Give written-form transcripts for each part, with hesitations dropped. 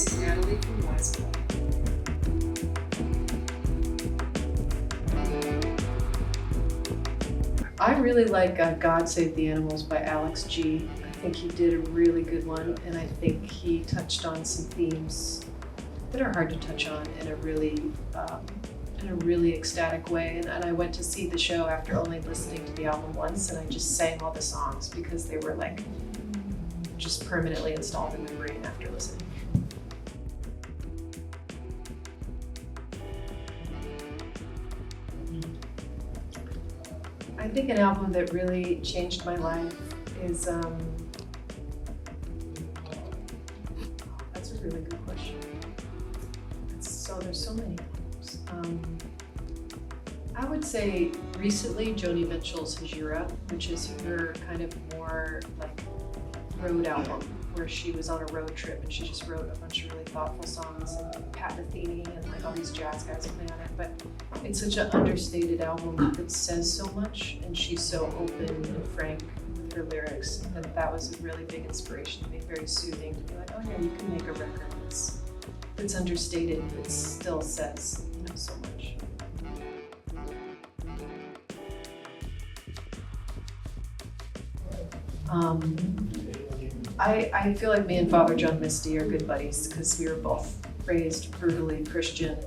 This is Natalie from Weyes Blood. I really like God Save the Animals by Alex G. I think he did a really good one, and I think he touched on some themes that are hard to touch on in a really ecstatic way. And I went to see the show after only listening to the album once, and I just sang all the songs because they were like just permanently installed in my brain after listening. I think an album that really changed my life is, that's a really good question. There's so many albums. I would say recently Joni Mitchell's FUJIROCK, which is her kind of more like road album, where she was on a road trip and she just wrote a bunch of really thoughtful songs, and Pat Metheny and like all these jazz guys play on it. But it's such an understated album that says so much, and she's so open and frank with her lyrics, that was a really big inspiration to me, very soothing to be like, oh yeah, you can make a record that's understated but still says, so much. I feel like me and Father John Misty are good buddies because we were both raised brutally Christian.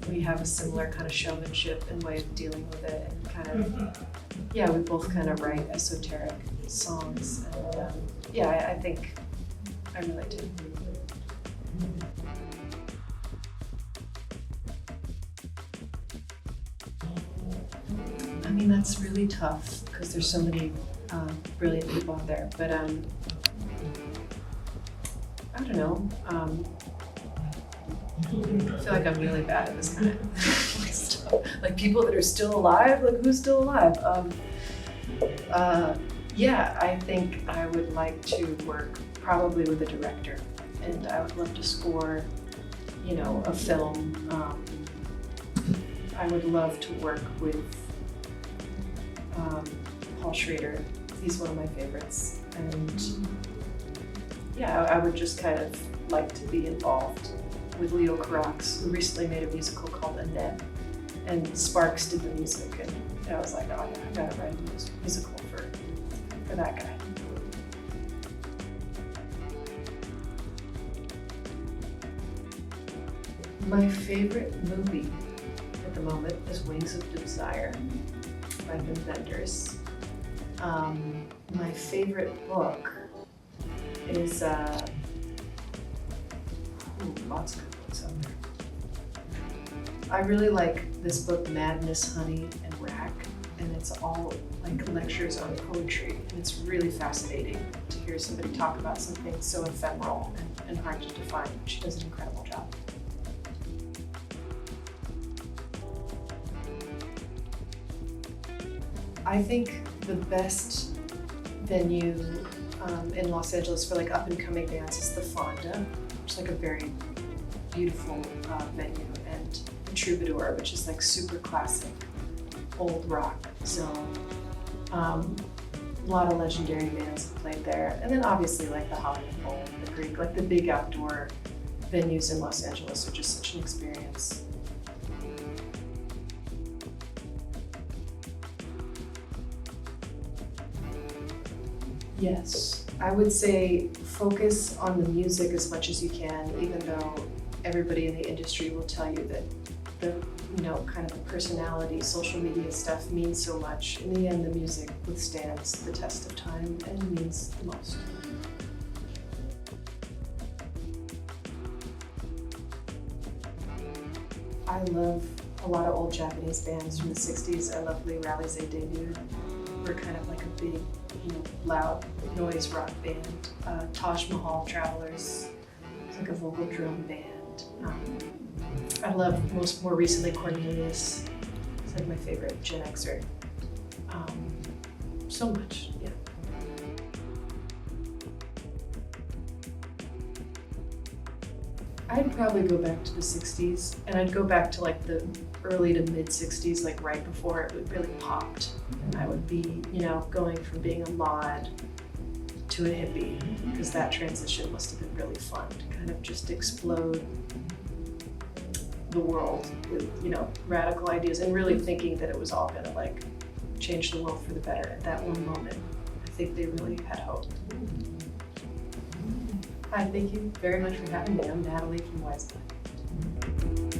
We have a similar kind of showmanship and way of dealing with it, and kind of, we both kind of write esoteric songs, and I think I really do. I mean, that's really tough because there's so many brilliant people out there, but I don't know. I feel like I'm really bad at this kind of stuff. Like people that are still alive, like who's still alive? I think I would like to work probably with a director, and I would love to score, a film. I would love to work with Paul Schrader. He's one of my favorites, and I would just kind of like to be involved with Leo Carax, who recently made a musical called Annette, and Sparks did the music, and I was like, oh yeah, I gotta write a musical for that guy. My favorite movie at the moment is Wings of Desire by Wim Wenders. My favorite book is lots of good books out there. I really like this book, Madness, Honey, and Rack, and it's all like lectures on poetry, and it's really fascinating to hear somebody talk about something so ephemeral and hard to define. She does an incredible job. I think the best venue in Los Angeles for like up and coming bands is the Fonda, which is like a very beautiful venue, and the Troubadour, which is like super classic old rock zone. A lot of legendary bands have played there, and then obviously like the Hollywood Bowl, the Greek, like the big outdoor venues in Los Angeles are just such an experience. Yes, I would say focus on the music as much as you can, even though everybody in the industry will tell you that the kind of the personality, social media stuff means so much. In the end, the music withstands the test of time and means the most. I love a lot of old Japanese bands from the 60s. I love Lee Rally's debut. We're kind of like a big, loud noise rock band. Taj Mahal Travelers, it's like a vocal drum band. I love more recently Cornelius. It's like my favorite Gen Xer. So much, yeah. I'd probably go back to the 60s, and I'd go back to like the early to mid 60s, like right before it really popped. And I would be, going from being a mod to a hippie, because that transition must have been really fun to kind of just explode the world with, you know, radical ideas and really thinking that it was all gonna like change the world for the better at that one moment. I think they really had hope. Hi, thank you very much for having me. I'm Natalie from Weyes Blood.